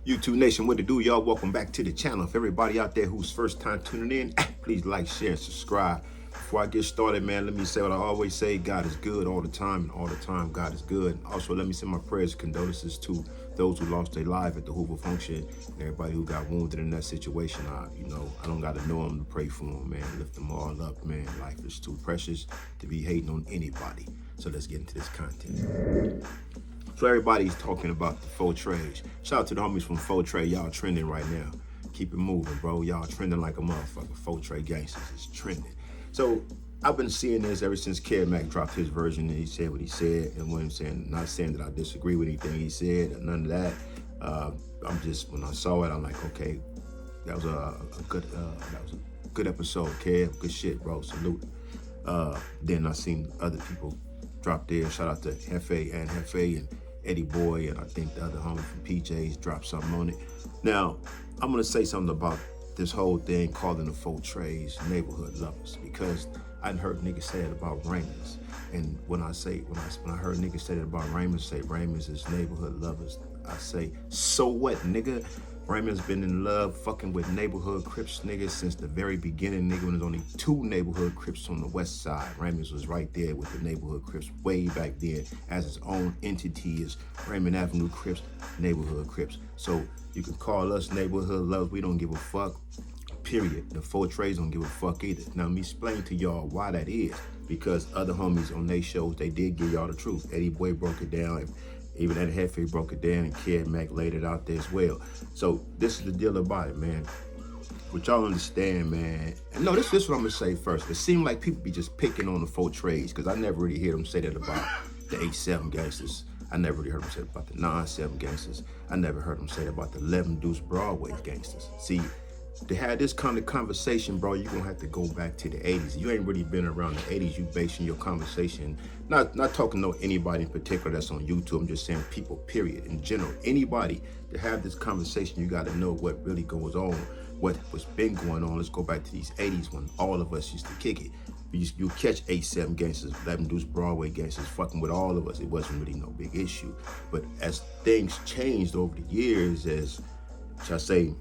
YouTube Nation, what to do, y'all? Welcome back to the channel. For everybody out there who's first time tuning in, please like, share, and subscribe. Before I get started, man, let me say what I always say: God is good all the time, and all the time God is good. Also, let me send my prayers and condolences to those who lost their life at the Hoover function, and everybody who got wounded in that situation. I don't got to know them to pray for them, man. Lift them all up, man. Life is too precious to be hating on anybody. So let's get into this content. So everybody's talking about the faux trades. Shout out to the homies from Faux Trade. Y'all trending right now. Keep it moving, bro. Y'all trending like a motherfucker. Faux Trade Gangstas is trending. So I've been seeing this ever since Kid Mac dropped his version and he said what he said. And what I'm saying, not saying that I disagree with anything he said, or none of that. When I saw it, I'm like, okay, that was a good episode, Kid. Good shit, bro. Salute. Then I seen other people drop there. Shout out to Hefe and Eddie Boy, and I think the other homie from PJ's dropped something on it. Now, I'm gonna say something about this whole thing calling the faux trades neighborhood lovers, because I heard niggas say it about Raymond's, and when I heard niggas say it about Raymond's, say Raymond's is neighborhood lovers, I say, so what, nigga? Raymond's been in love fucking with neighborhood Crips niggas since the very beginning, nigga, when there's only 2 neighborhood Crips on the west side. Raymond's was right there with the neighborhood Crips way back then as its own entity as Raymond Avenue Crips, neighborhood Crips. So you can call us neighborhood lovers, we don't give a fuck, period. The faux trades don't give a fuck either. Now let me explain to y'all why that is, because other homies on their shows, they did give y'all the truth. Eddie Boy broke it down, even Eddie Hefe broke it down, and Kid Mac laid it out there as well. So this is the deal about it, man. What y'all understand, man. And no, this is what I'm gonna say first. It seemed like people be just picking on the faux trades, because I never really hear them say that about the 8-7 Gangstas. I never really heard them say about the 9-7 Gangstas. I never heard them say about the 11 Deuce Broadway Gangstas. See, to have this kind of conversation, bro, you're gonna have to go back to the 80s. You ain't really been around the 80s. You basing your conversation, not talking to anybody in particular that's on YouTube. I'm just saying people, period, in general. Anybody to have this conversation, you gotta know what really goes on, what was been going on. Let's go back to these 80s when all of us used to kick it. You catch 8-7 Gangstas, 11 Deuce Broadway Gangstas fucking with all of us. It wasn't really no big issue. But as things changed over the years, as, shall I say,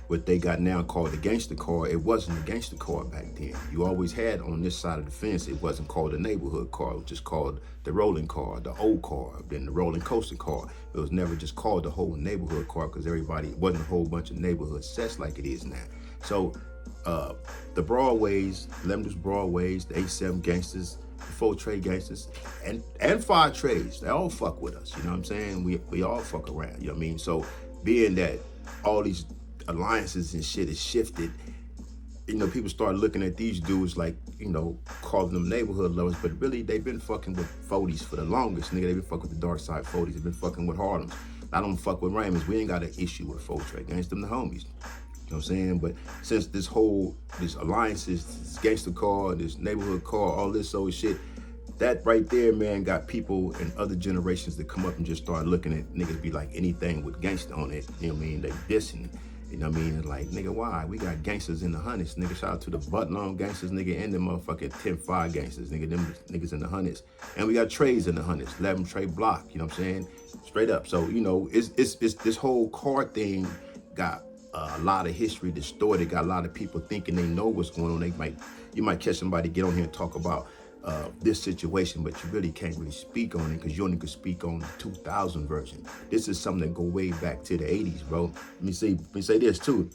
what they got now called the gangster car, it wasn't a gangster car back then. You always had on this side of the fence, it wasn't called a neighborhood car, it was just called the rolling car, the old car, then the rolling coaster car. It was never just called the whole neighborhood car, because it wasn't a whole bunch of neighborhood sets like it is now. So the Broadways, 11 Deuce Broadways, the 8-7 Gangstas, the faux trade Gangstas, and 5 trades, they all fuck with us, you know what I'm saying? We all fuck around, you know what I mean? So being that all these alliances and shit is shifted, you know, people start looking at these dudes like, you know, calling them neighborhood lovers, but really they've been fucking with 40s for the longest, nigga. They've been fucking with the dark side 40s. They've been fucking with Harlems. I don't fuck with Raymond's. We ain't got an issue with faux trade Gangstas, them the homies. You know what I'm saying? But since this alliances, this gangster car, this neighborhood car, all this old shit, that right there, man, got people in other generations that come up and just start looking at niggas be like anything with gangster on it. You know what I mean? They dissing. You know what I mean? It's like, nigga, why? We got gangsters in the hundreds, nigga. Shout out to the Button Gangsters, nigga, and the motherfucking 10-5 Gangsters, nigga. Them niggas in the hundreds. And we got trades in the hundreds, 11 Trey Block, you know what I'm saying? Straight up. So, you know, it's this whole car thing got a lot of history distorted, got a lot of people thinking they know what's going on. You might catch somebody get on here and talk about this situation, but you really can't really speak on it because you only could speak on the 2000 version. This is something that go way back to the 80s, bro. Let me say this too.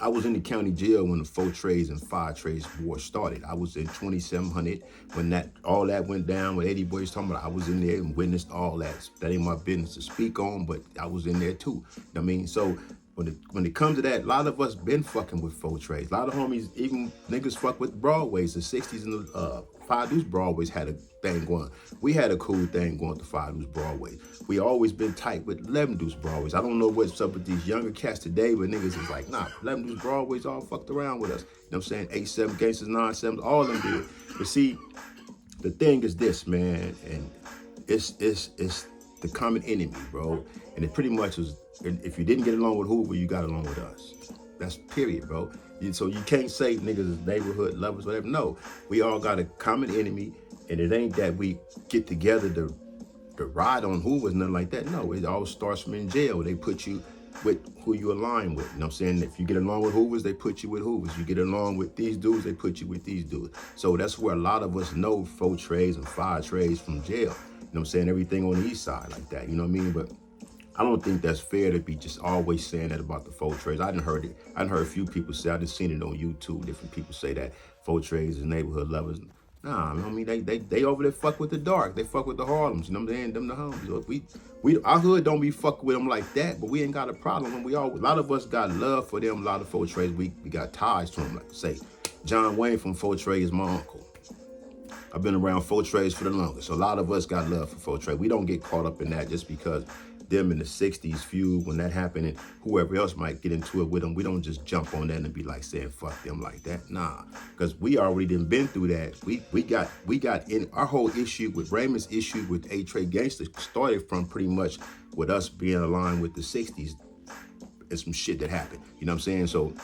I was in the county jail when the 4 trades and 5 trades war started. I was in 2700 when all that went down, what Eddie Boy was talking about. I was in there and witnessed all that. That ain't my business to speak on, but I was in there too. You know what I mean? So when it comes to that, a lot of us been fucking with faux trades. A lot of homies, even niggas fuck with Broadways. The 60s and the 5 Deuce Broadways had a thing going. We had a cool thing going to 5 Deuce Broadway. We always been tight with 11 Deuce Broadways. I don't know what's up with these younger cats today, but niggas is like, nah, 11 Deuce Broadways all fucked around with us. You know what I'm saying? 8-7 Gangstas, 9-7, all of them did. But see, the thing is this, man, and it's the common enemy, bro. And it pretty much was, if you didn't get along with Hoover, you got along with us. That's period, bro. So you can't say niggas is neighborhood lovers, whatever. No, we all got a common enemy, and it ain't that we get together to ride on Hoover, nothing like that. No, it all starts from in jail. They put you with who you align with. You know what I'm saying? If you get along with Hoovers, they put you with Hoovers. You get along with these dudes, they put you with these dudes. So that's where a lot of us know 4 trades and 5 trades from jail. You know what I'm saying? Everything on the east side like that. You know what I mean? But I don't think that's fair to be just always saying that about the 4 trades. I didn't heard it. I didn't heard a few people say, I just seen it on YouTube. Different people say that 4 trades is neighborhood lovers. Nah, I mean they over there fuck with the dark. They fuck with the Harlems. You know what I'm saying? Them the homies. We our hood don't be fucking with them like that, but we ain't got a problem. And a lot of us got love for them. A lot of 4 trades we got ties to them. Like say, John Wayne from 4 trades is my uncle. I've been around 4 trades for the longest. So a lot of us got love for 4 trades. We don't get caught up in that just because them in the 60s feud, when that happened, and whoever else might get into it with them, we don't just jump on that and be like saying fuck them like that. Nah, because we already done been through that. We got in our whole issue with Raymond's issue with A-Trade Gangstas started from pretty much with us being aligned with the 60s and some shit that happened. You know what I'm saying? So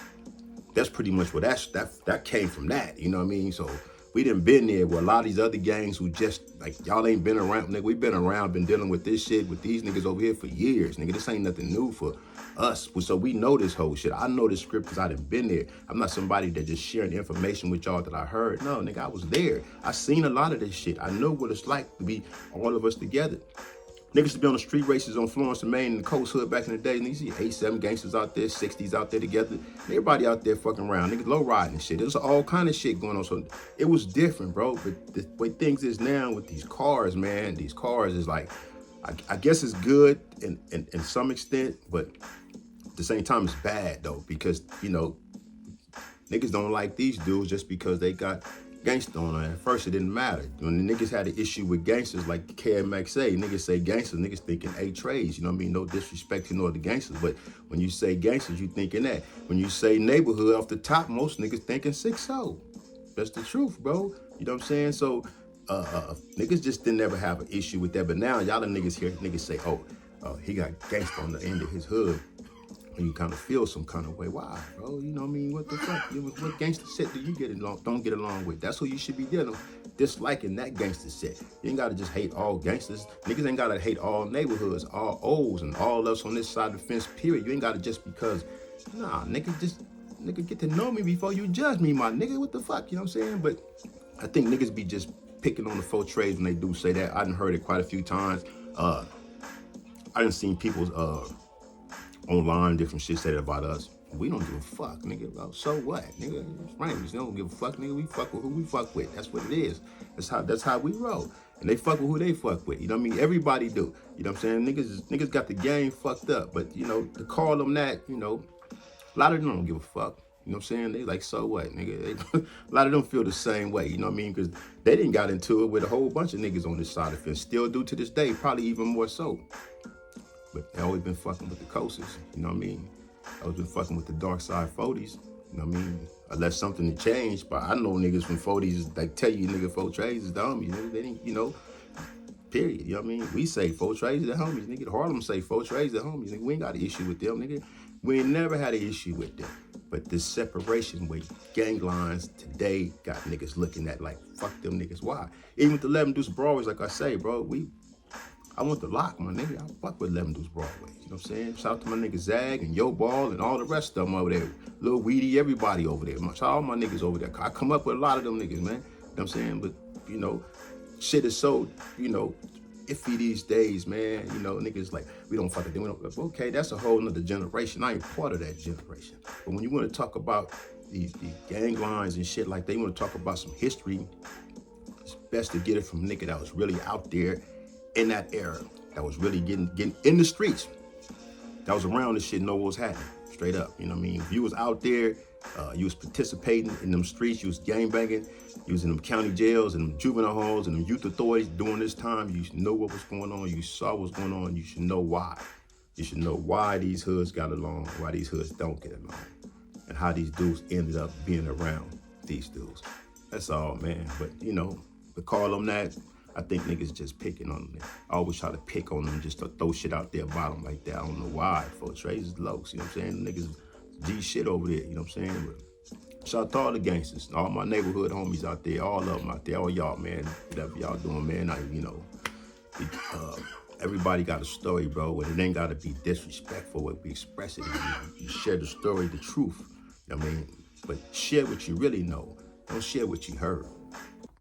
that's pretty much what that came from that. You know what I mean? So we done been there with a lot of these other gangs who just, like, y'all ain't been around, nigga. We been around, been dealing with this shit with these niggas over here for years, nigga. This ain't nothing new for us. So we know this whole shit. I know this script because I done been there. I'm not somebody that just sharing information with y'all that I heard. No, nigga, I was there. I seen a lot of this shit. I know what it's like to be all of us together. Niggas used to be on the street races on Florence and Main and the Coast Hood back in the day. And you see 8-7 gangsters out there, 60s out there together. Everybody out there fucking around. Niggas low riding and shit. There's all kind of shit going on. So it was different, bro. But the way things is now with these cars, man, these cars is like, I guess it's good in some extent, but at the same time it's bad though. Because, you know, niggas don't like these dudes just because they got gangsta on it. At first, it didn't matter. When the niggas had an issue with gangsters, like KMX say, niggas say gangsters, niggas thinking A-Trades. You know what I mean? No disrespect to no other gangsters, but when you say gangsters, you thinking that. When you say neighborhood off the top, most niggas thinking 6-0. That's the truth, bro. You know what I'm saying? So, niggas just didn't ever have an issue with that. But now, y'all the niggas hear niggas say, oh, he got gangsta on the end of his hood. And you kind of feel some kind of way. Why, bro? You know what I mean? What the fuck? What gangster set do you don't get along with? That's who you should be dealing with. Disliking that gangster set. You ain't gotta just hate all gangsters. Niggas ain't gotta hate all neighborhoods, all O's, and all us on this side of the fence, period. You ain't gotta just because, nah, nigga get to know me before you judge me, my nigga. What the fuck? You know what I'm saying? But I think niggas be just picking on the 4 trades when they do say that. I done heard it quite a few times. I done seen people's online, different shit said about us. We don't give a fuck, nigga. So what, nigga? It's Raymond. They don't give a fuck, nigga. We fuck with who we fuck with. That's what it is. That's how we roll. And they fuck with who they fuck with. You know what I mean? Everybody do. You know what I'm saying? Niggas got the game fucked up. But, you know, to call them that, you know, a lot of them don't give a fuck. You know what I'm saying? They like, so what, nigga? A lot of them feel the same way, you know what I mean? Because they didn't got into it with a whole bunch of niggas on this side of the fence. Still do to this day, probably even more so. But they always been fucking with the coasters, you know what I mean? Always been fucking with the dark side 40s, you know what I mean? Unless something to change, but I know niggas from 40s that tell you nigga 4 trades is the homies, nigga. They didn't, you know, period, you know what I mean? We say 4 trades the homies, nigga. Harlem say 4 trades the homies, nigga. We ain't got an issue with them, nigga. We ain't never had an issue with them. But this separation with gang lines today got niggas looking at like, fuck them niggas, why? Even with the 11 Deuce Broadways, like I say, bro, I want the lock, my nigga. I fuck with 11 Deuce Broadway. You know what I'm saying? Shout out to my nigga Zag and Yo Ball and all the rest of them over there. Lil Weedy, everybody over there. Shout out all my niggas over there. I come up with a lot of them niggas, man. You know what I'm saying? But, you know, shit is so, you know, iffy these days, man. You know, niggas like, we don't fuck with them. Okay, that's a whole nother generation. I ain't part of that generation. But when you want to talk about these gang lines and shit like that, you want to talk about some history, it's best to get it from a nigga that was really out there in that era, that was really getting in the streets, that was around this shit, know what was happening, straight up, you know what I mean? If you was out there, you was participating in them streets, you was gang banging, you was in them county jails and them juvenile halls and them youth authorities during this time, you should know what was going on, you saw what was going on, you should know why. You should know why these hoods got along, why these hoods don't get along, and how these dudes ended up being around these dudes. That's all, man. But, you know, to call them that, I think niggas just picking on them. I always try to pick on them just to throw shit out there about them like that. I don't know why. 4 trades is low, you know what I'm saying? Niggas G shit over there, you know what I'm saying? But shout out to all the gangsters, all my neighborhood homies out there, all of them out there, all y'all, man. Whatever y'all doing, man, Everybody got a story, bro, and it ain't got to be disrespectful when we express it. You share the story, the truth. I mean, but share what you really know. Don't share what you heard.